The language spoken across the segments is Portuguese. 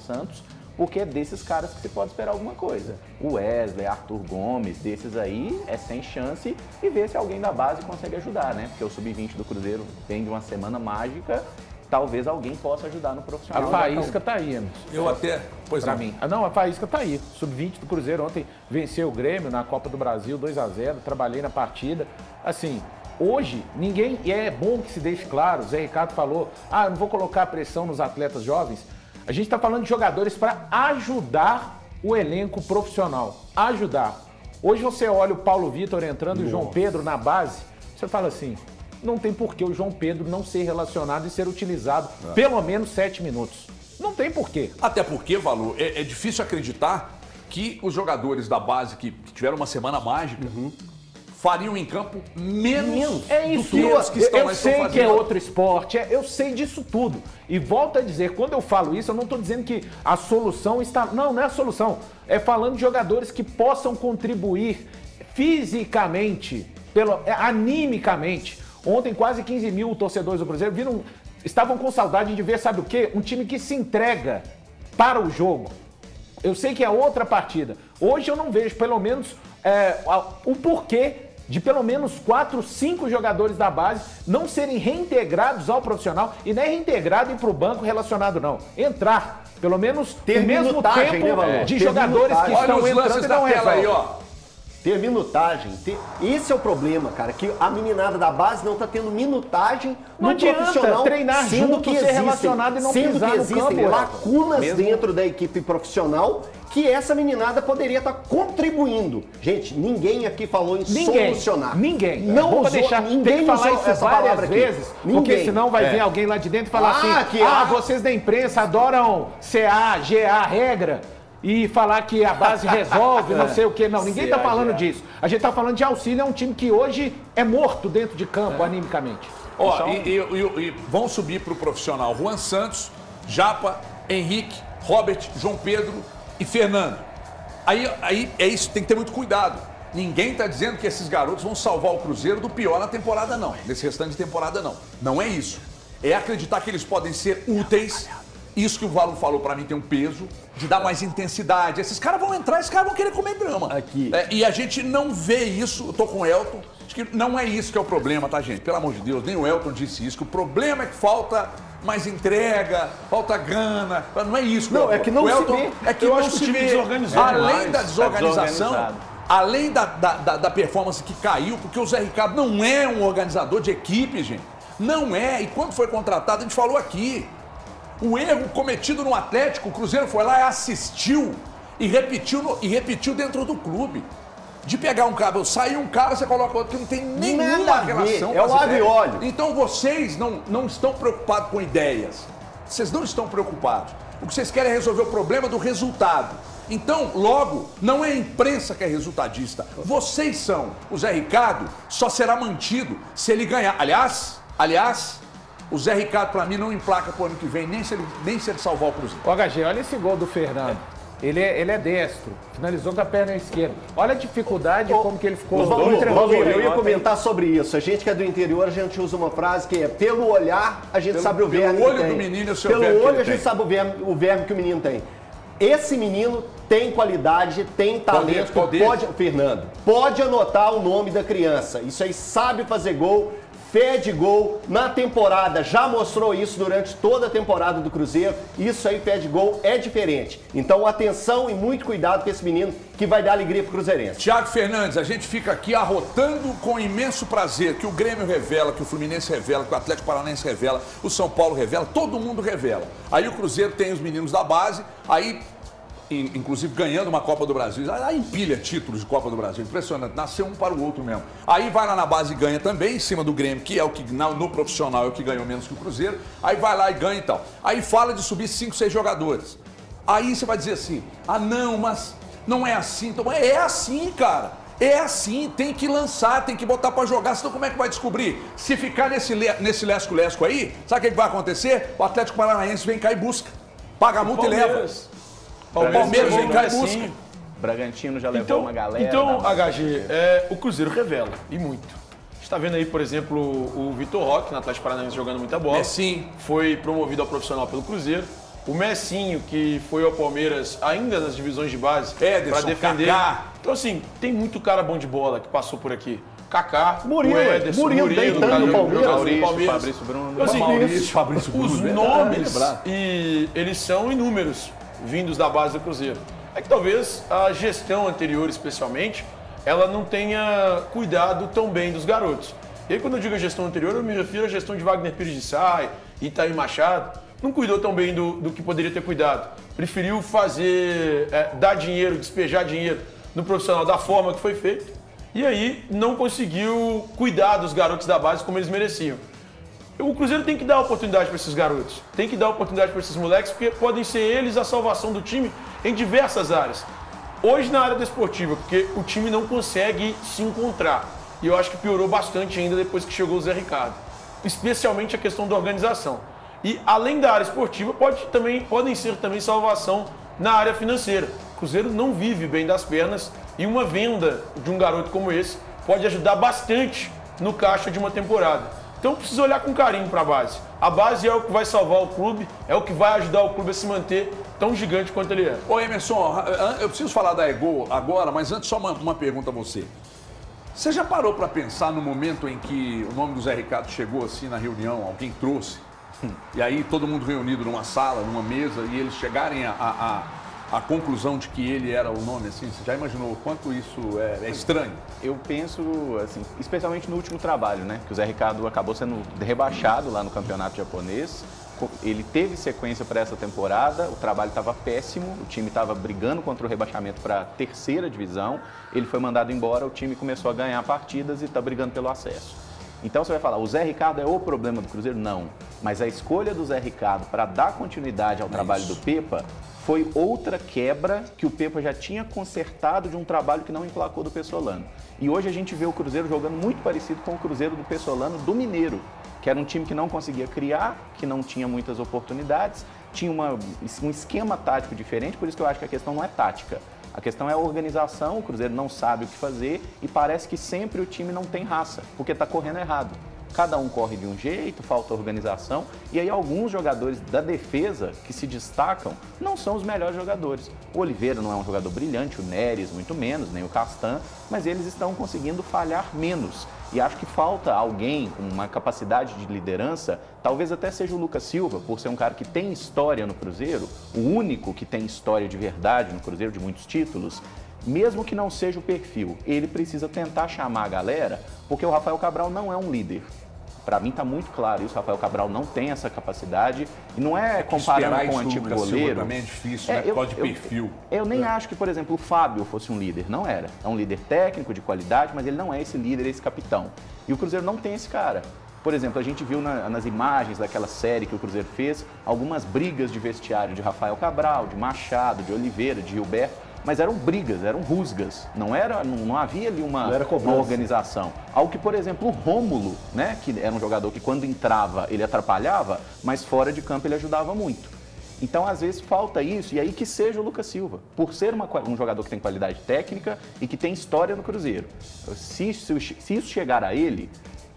Santos, porque é desses caras que você pode esperar alguma coisa. O Wesley, Arthur Gomes, desses aí é sem chance, e ver se alguém da base consegue ajudar, né? Porque o Sub-20 do Cruzeiro vem de uma semana mágica, talvez alguém possa ajudar no profissional. A faísca tá aí, Anderson. Eu até... Pois Pra não. mim. Não, a faísca tá aí. Sub-20 do Cruzeiro ontem venceu o Grêmio na Copa do Brasil 2-0, trabalhei na partida. Assim, hoje, ninguém... E é bom que se deixe claro, o Zé Ricardo falou, eu não vou colocar pressão nos atletas jovens. A gente está falando de jogadores para ajudar o elenco profissional. Ajudar. Hoje você olha o Paulo Vitor entrando e o João Pedro na base, você fala assim, não tem por que o João Pedro não ser relacionado e ser utilizado pelo menos 7 minutos. Não tem porquê. Até porque, Valu, é difícil acreditar que os jogadores da base que tiveram uma semana mágica fariam em campo menos do que os que estão eu mais sei fazendo. que é outro esporte, eu sei disso tudo. E volto a dizer, quando eu falo isso, eu não estou dizendo que a solução está... Não, não é a solução. É falando de jogadores que possam contribuir fisicamente, animicamente. Ontem, quase 15 mil torcedores do Cruzeiro estavam com saudade de ver, sabe o quê? Um time que se entrega para o jogo. Eu sei que é outra partida. Hoje eu não vejo, pelo menos, o porquê de pelo menos 4, 5 jogadores da base não serem reintegrados ao profissional, e não é reintegrado e ir para o banco relacionado, não. Entrar, pelo menos ter o mesmo tempo né, de jogadores que estão entrando e não aí, ó. Ter minutagem. Esse é o problema, cara, que a meninada da base não tá tendo minutagem não no profissional, treinar sendo junto, que ser relacionado e não sendo pisar que no existem campo, lacunas dentro da equipe profissional que essa meninada poderia estar contribuindo. Gente, ninguém aqui falou em solucionar. Ninguém. Não Vamos usou, deixar, ninguém tem que falar usou isso essa palavra várias aqui. vezes, porque Ninguém. senão vai vir alguém lá de dentro e falar vocês da imprensa adoram CA, GA, regra, e falar que a base resolve, não sei o quê. Não, ninguém tá falando disso. A gente tá falando de auxílio, é um time que hoje é morto dentro de campo, animicamente. Ó, e vão subir pro profissional Juan Santos, Japa, Henrique, Robert, João Pedro e Fernando. Aí é isso, tem que ter muito cuidado. Ninguém está dizendo que esses garotos vão salvar o Cruzeiro do pior na temporada, não. Nesse restante de temporada, não. Não é isso. É acreditar que eles podem ser úteis. Isso que o Valu falou para mim tem um peso, de dar mais intensidade. Esses caras vão entrar, esses caras vão querer comer grama. Aqui. E a gente não vê isso, eu tô com o Elton, acho que não é isso que é o problema, tá, gente? Pelo amor de Deus, nem o Elton disse isso, que o problema é que falta mais entrega, falta gana, não é isso. Não, é que não se vê. É que não se vê. Além da desorganização, além da performance que caiu, porque o Zé Ricardo não é um organizador de equipe, gente. Não é. E quando foi contratado, a gente falou aqui. O erro cometido no Atlético, o Cruzeiro foi lá e assistiu e repetiu dentro do clube. De pegar um cara, sair um cara, você coloca outro que não tem nenhuma relação com é o avióleo. Então vocês não estão preocupados com ideias. Vocês não estão preocupados. O que vocês querem é resolver o problema do resultado. Então, logo, não é a imprensa que é resultadista. Vocês são. O Zé Ricardo só será mantido se ele ganhar. Aliás, o Zé Ricardo, pra mim, não emplaca pro ano que vem, nem se ele salvar o Cruzeiro. Ô, HG, olha esse gol do Fernando. Ele é destro, finalizou com a perna esquerda. Olha a dificuldade, como que ele ficou. Eu ia comentar sobre isso. A gente que é do interior, a gente usa uma frase que é: pelo olhar, a gente sabe o verme que tem. Pelo olho do menino, o seu verme. Pelo olho, a gente sabe o verme que o menino tem. Esse menino tem qualidade, tem talento. Fernando, pode anotar o nome da criança. Isso aí, sabe fazer gol. Fé de gol na temporada, já mostrou isso durante toda a temporada do Cruzeiro. Isso aí, fé de gol, é diferente. Então, atenção e muito cuidado com esse menino que vai dar alegria pro cruzeirense. Thiago Fernandes, a gente fica aqui arrotando com imenso prazer que o Grêmio revela, que o Fluminense revela, que o Atlético Paranaense revela, o São Paulo revela, todo mundo revela. Aí o Cruzeiro tem os meninos da base, aí... inclusive ganhando uma Copa do Brasil, aí empilha títulos de Copa do Brasil, impressionante, nasceu um para o outro mesmo. Aí vai lá na base e ganha também, em cima do Grêmio, que é o que no profissional é o que ganhou menos que o Cruzeiro, aí vai lá e ganha e tal. Aí fala de subir 5, 6 jogadores. Aí você vai dizer assim, não, mas não é assim. Então, é assim, cara. É assim, tem que lançar, tem que botar pra jogar, senão como é que vai descobrir? Se ficar nesse lesco-lesco aí, sabe o que vai acontecer? O Atlético Paranaense vem cá e busca, paga a multa e leva. O Palmeiras vem cá e busca. Bragantino já levou uma galera. Então, HG, o Cruzeiro revela, e muito. Está vendo aí, por exemplo, o Vitor Roque, na Atlético Paranaense, jogando muita bola. Sim. Foi promovido ao profissional pelo Cruzeiro. O Messinho, que foi ao Palmeiras ainda nas divisões de base para defender. Kaká. Então, assim, tem muito cara bom de bola que passou por aqui. Kaká, Murilo, o Ederson, Murilo deitando no Palmeiras. Maurício, Fabrício Bruno. Então, assim, Fabrício Bruno, os nomes, e eles são inúmeros, vindos da base do Cruzeiro. É que talvez a gestão anterior, especialmente, ela não tenha cuidado tão bem dos garotos. E aí, quando eu digo a gestão anterior, eu me refiro à gestão de Wagner Pires de Sá, Itaí Machado. Não cuidou tão bem do que poderia ter cuidado. Preferiu fazer, dar dinheiro, despejar dinheiro no profissional da forma que foi feito. E aí não conseguiu cuidar dos garotos da base como eles mereciam. O Cruzeiro tem que dar oportunidade para esses garotos. Tem que dar oportunidade para esses moleques, porque podem ser eles a salvação do time em diversas áreas. Hoje na área desportiva, porque o time não consegue se encontrar. E eu acho que piorou bastante ainda depois que chegou o Zé Ricardo. Especialmente a questão da organização. E além da área esportiva, podem ser também salvação na área financeira. O Cruzeiro não vive bem das pernas e uma venda de um garoto como esse pode ajudar bastante no caixa de uma temporada. Então precisa olhar com carinho para a base. A base é o que vai salvar o clube, é o que vai ajudar o clube a se manter tão gigante quanto ele é. Ô Emerson, eu preciso falar da Ego agora, mas antes só uma pergunta a você. Você já parou para pensar no momento em que o nome do Zé Ricardo chegou assim na reunião, alguém trouxe? E aí todo mundo reunido numa sala, numa mesa, e eles chegarem à conclusão de que ele era o nome, assim, você já imaginou o quanto isso é estranho? Eu penso, assim, especialmente no último trabalho, né? Que o Zé Ricardo acabou sendo rebaixado lá no campeonato japonês. Ele teve sequência para essa temporada, o trabalho estava péssimo, o time estava brigando contra o rebaixamento para a terceira divisão. Ele foi mandado embora, o time começou a ganhar partidas e está brigando pelo acesso. Então você vai falar, o Zé Ricardo é o problema do Cruzeiro? Não. Mas a escolha do Zé Ricardo para dar continuidade ao trabalho do Pepa foi outra quebra que o Pepa já tinha consertado de um trabalho que não emplacou do Pessolano. E hoje a gente vê o Cruzeiro jogando muito parecido com o Cruzeiro do Pessolano do Mineiro, que era um time que não conseguia criar, que não tinha muitas oportunidades, tinha um esquema tático diferente, por isso que eu acho que a questão não é tática. A questão é a organização, o Cruzeiro não sabe o que fazer e parece que sempre o time não tem raça, porque está correndo errado. Cada um corre de um jeito, falta organização, e aí alguns jogadores da defesa que se destacam não são os melhores jogadores. O Oliveira não é um jogador brilhante, o Neres muito menos, nem o Castan, mas eles estão conseguindo falhar menos. E acho que falta alguém com uma capacidade de liderança, talvez até seja o Lucas Silva, por ser um cara que tem história no Cruzeiro, o único que tem história de verdade no Cruzeiro, de muitos títulos. Mesmo que não seja o perfil, ele precisa tentar chamar a galera, porque o Rafael Cabral não é um líder. Para mim está muito claro isso, o Rafael Cabral não tem essa capacidade e não é comparando com o antigo goleiro. Também é difícil, né? Por causa de perfil. Eu nem acho que, por exemplo, o Fábio fosse um líder, não era. É um líder técnico, de qualidade, mas ele não é esse líder, esse capitão. E o Cruzeiro não tem esse cara. Por exemplo, a gente viu nas imagens daquela série que o Cruzeiro fez, algumas brigas de vestiário de Rafael Cabral, de Machado, de Oliveira, de Gilberto. Mas eram brigas, eram rusgas, não havia ali uma organização. Algo que, por exemplo, o Rômulo, né, que era um jogador que quando entrava ele atrapalhava, mas fora de campo ele ajudava muito. Então, às vezes, falta isso, e aí que seja o Lucas Silva, por ser um jogador que tem qualidade técnica e que tem história no Cruzeiro. Se isso chegar a ele,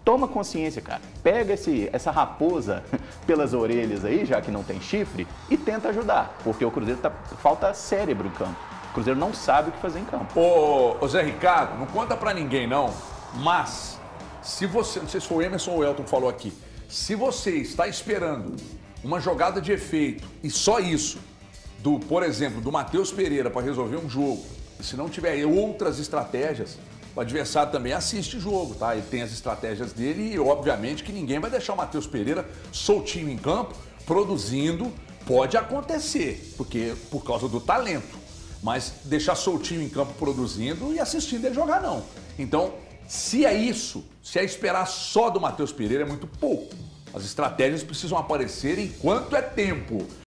toma consciência, cara. Pega essa raposa pelas orelhas aí, já que não tem chifre, e tenta ajudar, porque o Cruzeiro falta cérebro em campo. O Cruzeiro não sabe o que fazer em campo. Ô Zé Ricardo, não conta pra ninguém não, mas se você, não sei se foi o Emerson ou o Elton que falou aqui, se você está esperando uma jogada de efeito e só isso, por exemplo, do Matheus Pereira para resolver um jogo, e se não tiver outras estratégias, o adversário também assiste o jogo, tá? Ele tem as estratégias dele e obviamente que ninguém vai deixar o Matheus Pereira soltinho em campo, produzindo, pode acontecer, porque por causa do talento. Mas deixar soltinho em campo produzindo e assistindo ele jogar, não. Então, se é isso, se é esperar só do Matheus Pereira, é muito pouco. As estratégias precisam aparecer enquanto é tempo.